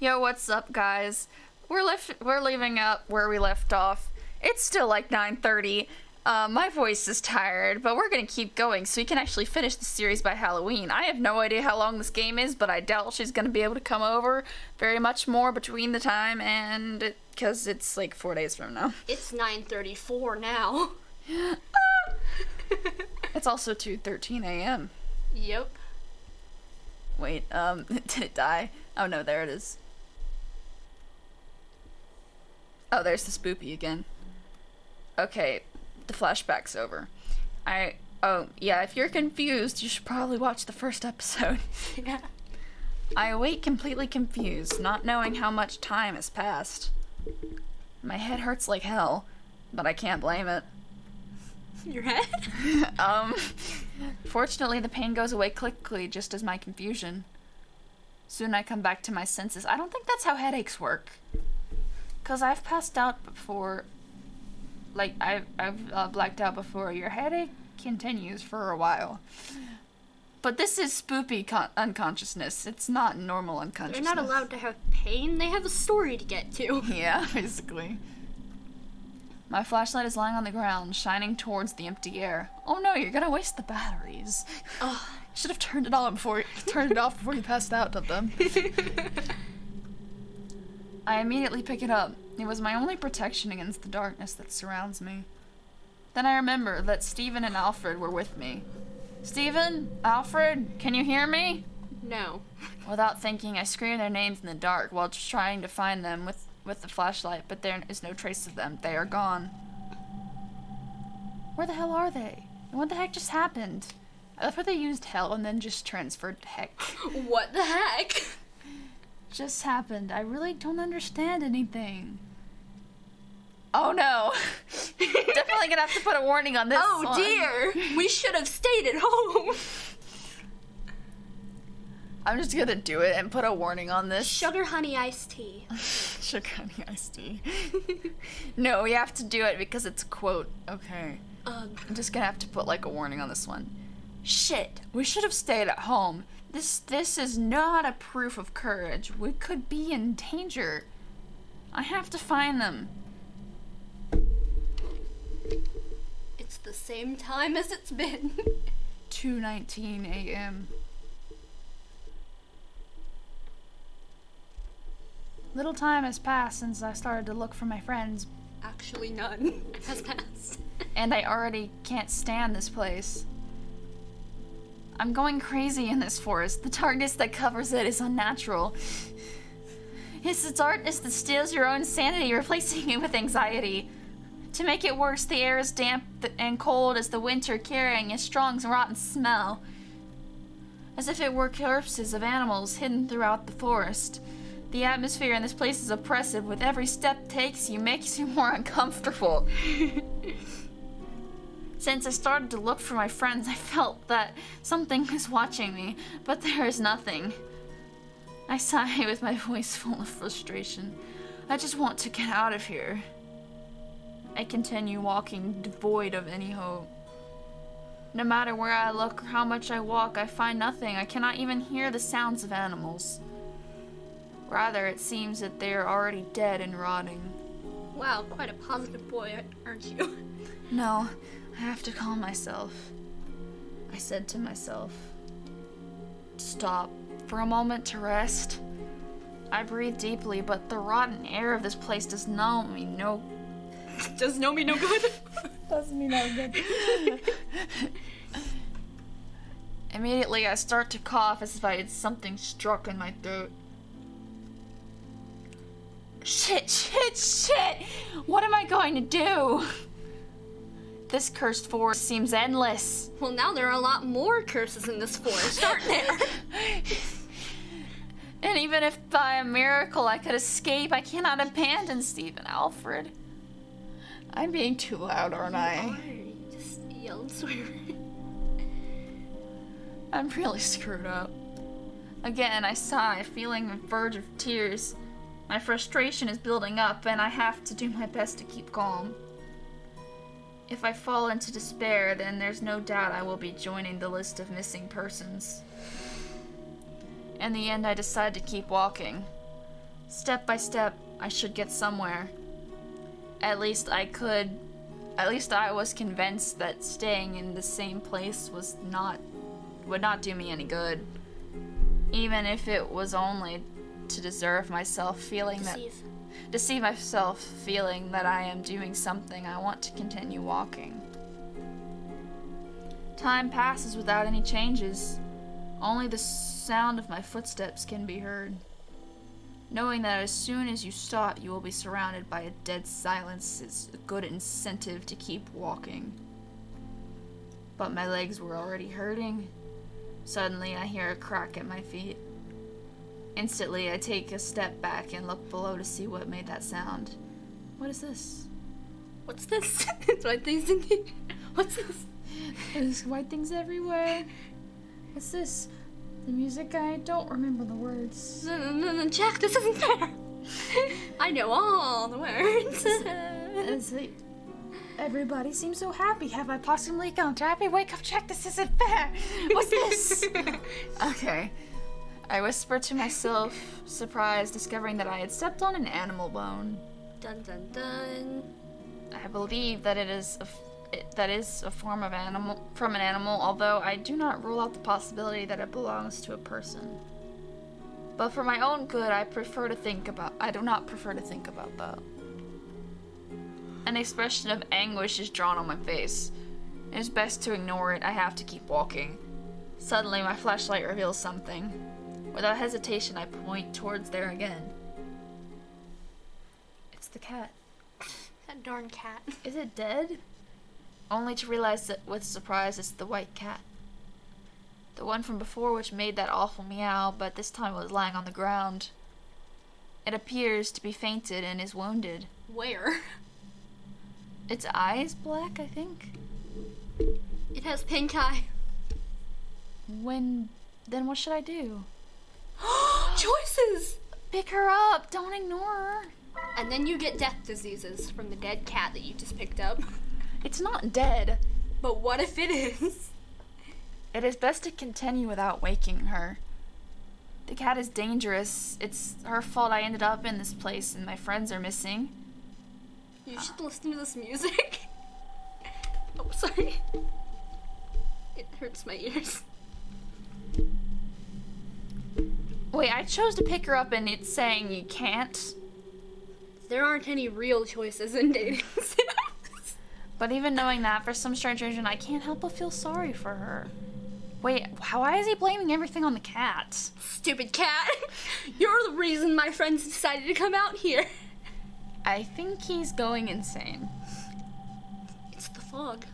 Yo, what's up, guys? We're leaving up where we left off. It's still like 9:30. My voice is tired, but we're gonna keep going so we can actually finish the series by Halloween. I have no idea how long this game is, but I doubt she's gonna be able to come over very much more between the time and because it's like 4 days from now. It's 9:34 now. It's also 2:13 a.m. Yep. Wait, did it die? Oh no, there it is. Oh, there's the spoopy again. Okay, the flashback's over. Oh, yeah, if you're confused, you should probably watch the first episode. Yeah. I awake completely confused, not knowing how much time has passed. My head hurts like hell, but I can't blame it. Your head? Fortunately, the pain goes away quickly, just as my confusion. Soon I come back to my senses. I don't think that's how headaches work. 'Cause I've passed out before. Like, I've blacked out before. Your headache continues for a while. But this is spoopy unconsciousness. It's not normal unconsciousness. They're not allowed to have pain. They have a story to get to. Yeah, basically. My flashlight is lying on the ground, shining towards the empty air. Oh no, you're gonna waste the batteries. Ugh. Should have turned it off before you passed out of them. I immediately pick it up. It was my only protection against the darkness that surrounds me. Then I remember that Stephen and Alfred were with me. Stephen? Alfred? Can you hear me? No. Without thinking, I scream their names in the dark while trying to find them with the flashlight, but there is no trace of them. They are gone. Where the hell are they? And what the heck just happened? I thought they used hell and then just transferred to heck. What the heck? Just happened. I really don't understand anything. Oh no. Definitely gonna have to put a warning on this Oh one. dear. We should have stayed at home. I'm just gonna do it and put a warning on this. Sugar honey iced tea. Sugar honey iced tea. No, we have to do it because it's a quote. Okay. I'm just gonna have to put like a warning on this one. Shit, we should have stayed at home. This is not a proof of courage. We could be in danger. I have to find them. It's the same time as it's been. 2:19 a.m. Little time has passed since I started to look for my friends. Actually, none has passed. And I already can't stand this place. I'm going crazy in this forest. The darkness that covers it is unnatural. It's the darkness that steals your own sanity, replacing it with anxiety. To make it worse, the air is damp and cold as the winter, carrying a strong, rotten smell. As if it were corpses of animals hidden throughout the forest. The atmosphere in this place is oppressive. With every step takes you, makes you more uncomfortable. Since I started to look for my friends, I felt that something was watching me, but there is nothing. I sigh with my voice full of frustration. I just want to get out of here. I continue walking, devoid of any hope. No matter where I look or how much I walk, I find nothing. I cannot even hear the sounds of animals. Rather, it seems that they are already dead and rotting. Wow, quite a positive boy, aren't you? No, I have to calm myself. I said to myself, stop for a moment to rest. I breathe deeply, but the rotten air of this place does know me no... Does know me no good? Does me no good. Immediately, I start to cough as if I had something struck in my throat. Shit! What am I going to do? This cursed forest seems endless. Well, now there are a lot more curses in this forest, aren't there? And even if by a miracle I could escape, I cannot abandon Stephen Alfred. I'm being too loud, aren't I? You just yelled swear. I'm really screwed up. Again, I sigh, feeling the verge of tears. My frustration is building up, and I have to do my best to keep calm. If I fall into despair, then there's no doubt I will be joining the list of missing persons. In the end, I decide to keep walking. Step by step, I should get somewhere. At least I was convinced that staying in the same place would not do me any good. Even if it was only to deceive myself feeling that I am doing something, I want to continue walking. Time passes without any changes. Only the sound of my footsteps can be heard. Knowing that as soon as you stop, you will be surrounded by a dead silence is a good incentive to keep walking. But my legs were already hurting. Suddenly, I hear a crack at my feet. Instantly, I take a step back and look below to see what made that sound. What is this? What's this? It's white things in here. What's this? There's white things everywhere. What's this? The music, I don't remember the words. No, Jack, this isn't fair. I know all the words. It's like, everybody seems so happy. Have I possibly gone happy? Wake up, Jack, this isn't fair. What's this? Okay. I whisper to myself, surprised, discovering that I had stepped on an animal bone. Dun dun dun. I believe that it is a form of from an animal, although I do not rule out the possibility that it belongs to a person. But for my own good, I do not prefer to think about that. An expression of anguish is drawn on my face. It is best to ignore it. I have to keep walking. Suddenly, my flashlight reveals something. Without hesitation, I point towards there again. It's the cat. That darn cat. Is it dead? Only to realize that with surprise it's the white cat. The one from before which made that awful meow, but this time it was lying on the ground. It appears to be fainted and is wounded. Where? Its eye is black, I think. It has pink eye. Then what should I do? Choices! Pick her up, don't ignore her. And then you get death diseases from the dead cat that you just picked up. It's not dead. But what if it is? It is best to continue without waking her. The cat is dangerous. It's her fault I ended up in this place and my friends are missing. You should listen to this music. Oh, sorry. It hurts my ears. Wait, I chose to pick her up and it's saying you can't? There aren't any real choices in dating sims. But even knowing that, for some strange reason, I can't help but feel sorry for her. Wait, why is he blaming everything on the cat? Stupid cat. You're the reason my friends decided to come out here. I think he's going insane. It's the fog.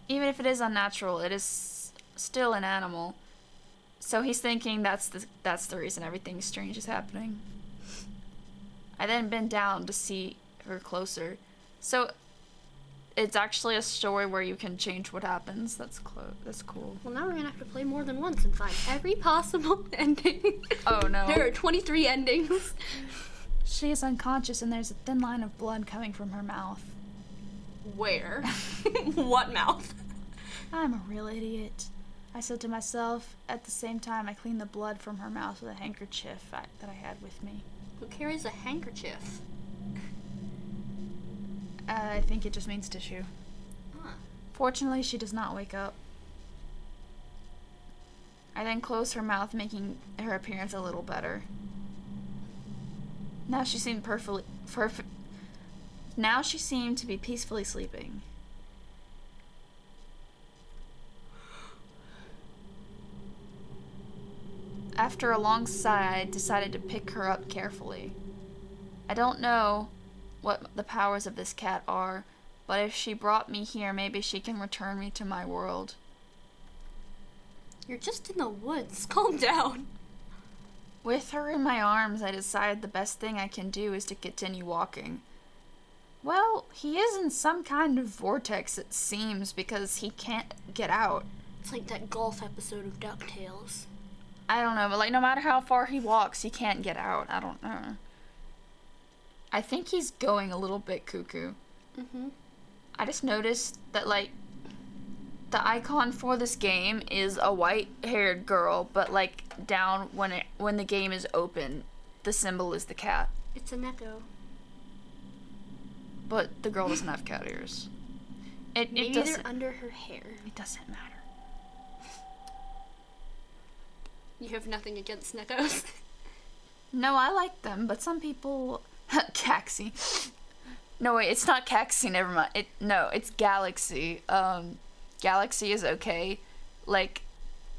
Even if it is unnatural, it is still an animal. So he's thinking that's the reason everything strange is happening. I then bend down to see her closer. So it's actually a story where you can change what happens. That's cool. Well, now we're gonna have to play more than once and find every possible ending. Oh no. There are 23 endings. She is unconscious and there's a thin line of blood coming from her mouth. Where? What mouth? I'm a real idiot. I said to myself. At the same time, I cleaned the blood from her mouth with a handkerchief that I had with me. Who carries a handkerchief? I think it just means tissue. Huh. Fortunately, she does not wake up. I then close her mouth, making her appearance a little better. Now she seemed Now she seemed to be peacefully sleeping. After a long sigh, I decided to pick her up carefully. I don't know what the powers of this cat are, but if she brought me here, maybe she can return me to my world. You're just in the woods. Calm down. With her in my arms, I decided the best thing I can do is to continue walking. Well, he is in some kind of vortex, it seems, because he can't get out. It's like that golf episode of DuckTales. I don't know, but no matter how far he walks, he can't get out. I don't know. I think he's going a little bit cuckoo. Mm-hmm. I just noticed that, the icon for this game is a white-haired girl, but, down when the game is open, the symbol is the cat. It's a Neko. But the girl doesn't have cat ears. Maybe It they're doesn't. under her hair. It doesn't matter. You have nothing against Nekos. No, I like them, but some people. Caxi. No, wait, it's not Caxi. Never mind. It's Galaxy. Galaxy is okay. Like,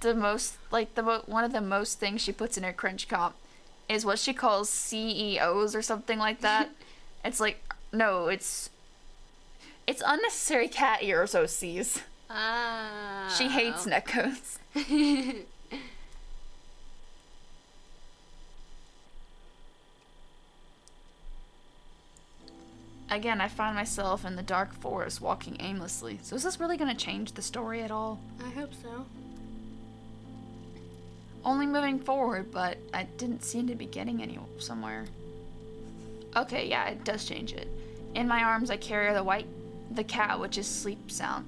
one of the most things she puts in her cringe comp is what she calls CEOs or something like that. It's like, no, it's unnecessary cat ears OCs. Ah. She hates Nekos. Again, I find myself in the dark forest walking aimlessly. So is this really going to change the story at all? I hope so. Only moving forward, but I didn't seem to be getting somewhere. Okay, yeah, it does change it. In my arms, I carry the cat, which is sleep sound.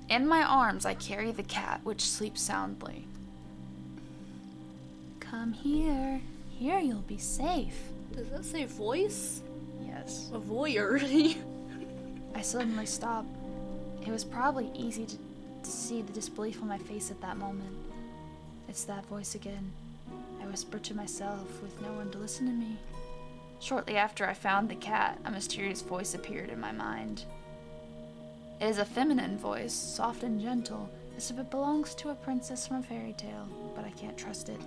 In my arms, I carry the cat, which sleeps soundly. Come here. Here you'll be safe. Does that say voice? Yes. A voyeur. I suddenly stopped. It was probably easy to see the disbelief on my face at that moment. It's that voice again. I whispered to myself with no one to listen to me. Shortly after I found the cat, a mysterious voice appeared in my mind. It is a feminine voice, soft and gentle, as if it belongs to a princess from a fairy tale, but I can't trust it.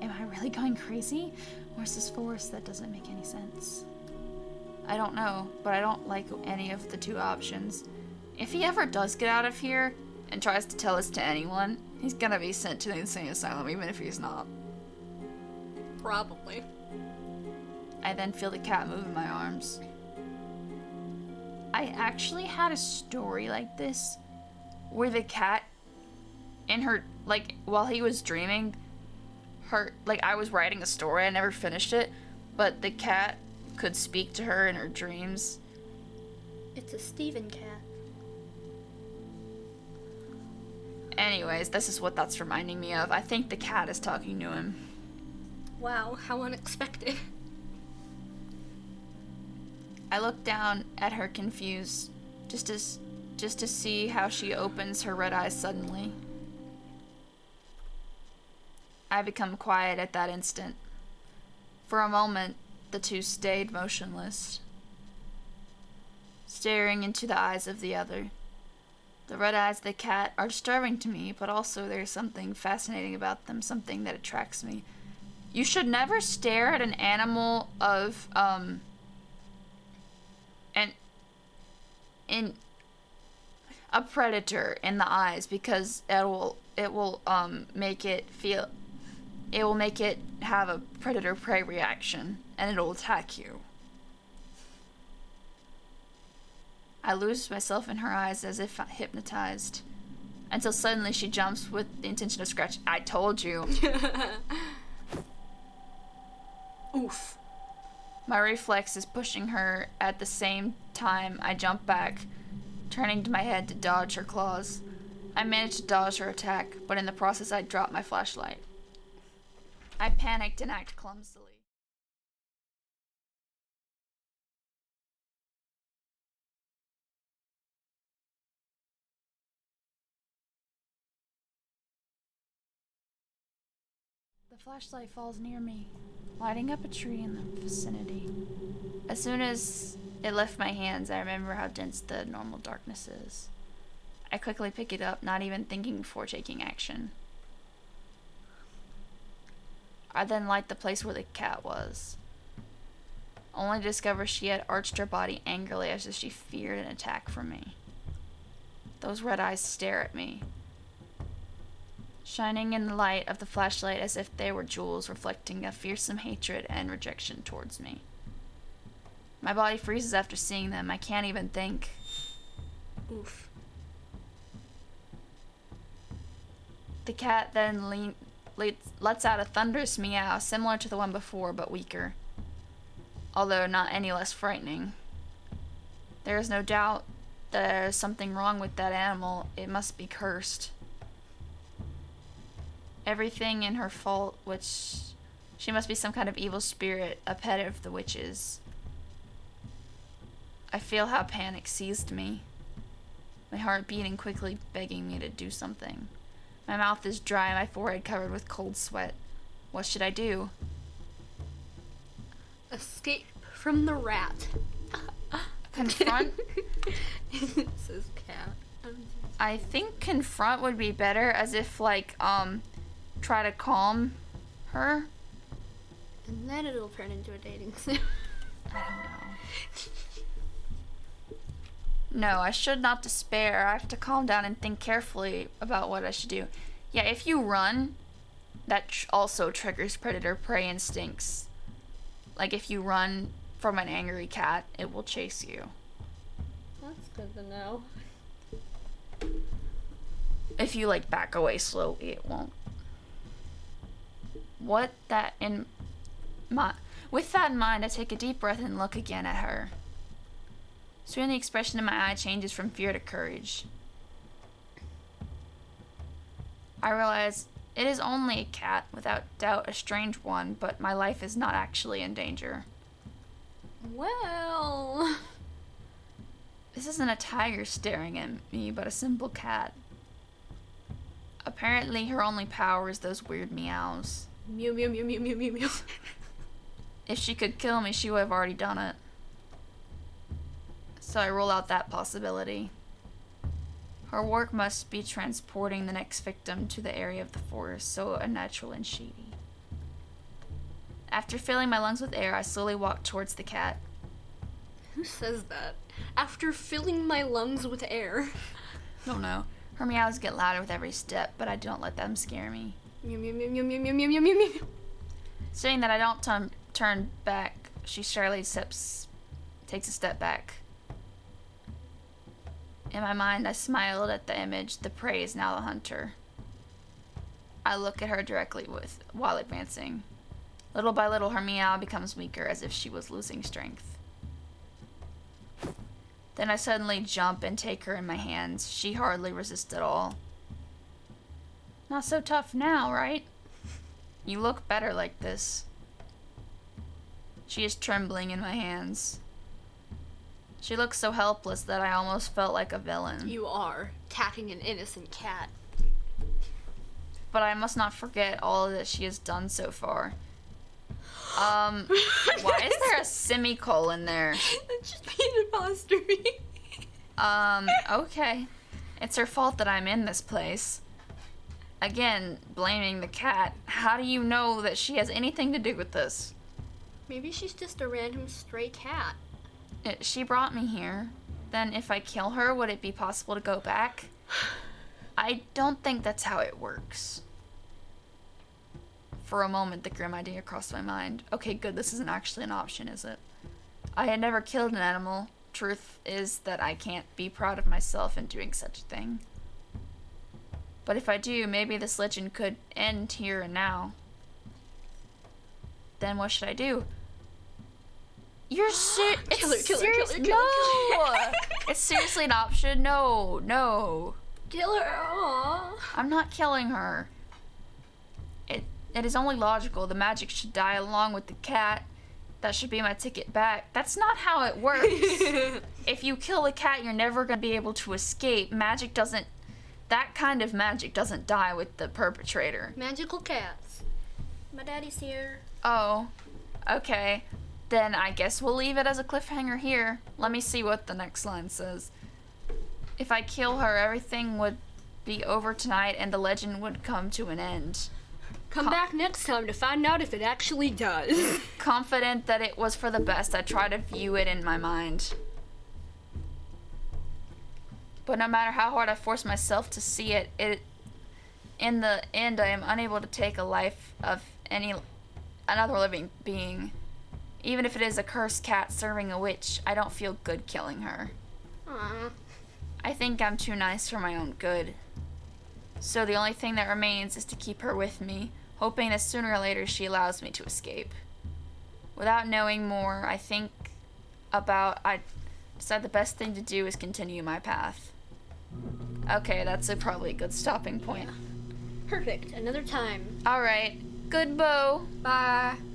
Am I really going crazy? Or is this forest that doesn't make any sense? I don't know, but I don't like any of the two options. If he ever does get out of here and tries to tell this to anyone, he's gonna be sent to the insane asylum, even if he's not. Probably. I then feel the cat move in my arms. I actually had a story like this, where the cat, in her, like, while he was dreaming, I was writing a story, I never finished it, but the cat could speak to her in her dreams. It's a Steven cat. Anyways, this is what that's reminding me of. I think the cat is talking to him. Wow, how unexpected. I look down at her confused, just to see how she opens her red eyes suddenly. I become quiet at that instant. For a moment, the two stayed motionless, staring into the eyes of the other. The red eyes of the cat are disturbing to me, but also there's something fascinating about them, something that attracts me. You should never stare at an animal of, in a predator in the eyes, because it will make it have a predator-prey reaction, and it'll attack you. I lose myself in her eyes as if hypnotized, until suddenly she jumps with the intention of scratching. I told you. Oof. My reflex is pushing her. At the same time, I jump back, turning my head to dodge her claws. I manage to dodge her attack, but in the process I drop my flashlight. I panicked and act clumsily. The flashlight falls near me, lighting up a tree in the vicinity. As soon as it left my hands, I remember how dense the normal darkness is. I quickly pick it up, not even thinking before taking action. I then light the place where the cat was, only to discover she had arched her body angrily as if she feared an attack from me. Those red eyes stare at me, shining in the light of the flashlight as if they were jewels reflecting a fearsome hatred and rejection towards me. My body freezes after seeing them. I can't even think. Oof. The cat then lets out a thunderous meow similar to the one before, but weaker, although not any less frightening. There is no doubt that there is something wrong with that animal. It must be cursed. Everything in her fault, which She must be some kind of evil spirit, a pet of the witches. I feel how panic seized me. My heart beating quickly, begging me to do something. My mouth is dry, my forehead covered with cold sweat. What should I do? Escape from the rat. Confront? It says cat. I think confront would be better, as if, like, try to calm her. And then it'll turn into a dating sim. I don't know. No, I should not despair. I have to calm down and think carefully about what I should do. Yeah, if you run, that also triggers predator-prey instincts. Like, if you run from an angry cat, it will chase you. That's good to know. If you, like, back away slowly, it won't. With that in mind, I take a deep breath and look again at her. Soon the expression in my eye changes from fear to courage. I realize it is only a cat, without doubt a strange one, but my life is not actually in danger. Well... This isn't a tiger staring at me, but a simple cat. Apparently her only power is those weird meows. Mew mew mew mew mew mew mew. If she could kill me, she would have already done it. So I rule out that possibility. Her work must be transporting the next victim to the area of the forest, so unnatural and shady. After filling my lungs with air, I slowly walk towards the cat. Who says that? After filling my lungs with air. Don't know. Her meows get louder with every step, but I don't let them scare me. Mew mew mew mew mew mew mew mew mew mew. Seeing that I don't turn back, she surely takes a step back. In my mind, I smiled at the image. The prey is now the hunter. I look at her directly while advancing. Little by little, her meow becomes weaker, as if she was losing strength. Then I suddenly jump and take her in my hands. She hardly resists at all. Not so tough now, right? You look better like this. She is trembling in my hands. She looks so helpless that I almost felt like a villain. You are attacking an innocent cat. But I must not forget all that she has done so far. Why is there a semicolon there? That's just being apostrophe. Okay. It's her fault that I'm in this place. Again, blaming the cat. How do you know that she has anything to do with this? Maybe she's just a random stray cat. She brought me here. Then if I kill her, would it be possible to go back? I don't think that's how it works. For a moment, the grim idea crossed my mind. Okay, good, this isn't actually an option, is it? I had never killed an animal. Truth is that I can't be proud of myself in doing such a thing. But if I do, maybe this legend could end here and now. Then what should I do? You're Kill her. No! It's seriously an option? No. Kill her. Aww. I'm not killing her. It is only logical. The magic should die along with the cat. That should be my ticket back. That's not how it works. If you kill the cat, you're never going to be able to escape. That kind of magic doesn't die with the perpetrator. Magical cats. My daddy's here. Oh, okay. Then I guess we'll leave it as a cliffhanger here. Let me see what the next line says. If I kill her, everything would be over tonight and the legend would come to an end. Come back next time to find out if it actually does. Confident that it was for the best, I try to view it in my mind. But no matter how hard I force myself to see it, in the end I am unable to take a life of another living being. Even if it is a cursed cat serving a witch, I don't feel good killing her. Aww. I think I'm too nice for my own good. So the only thing that remains is to keep her with me, hoping that sooner or later she allows me to escape. Without knowing more, I decide the best thing to do is continue my path. Okay, that's probably a good stopping point. Perfect. Another time. Alright, Good bow. Bye.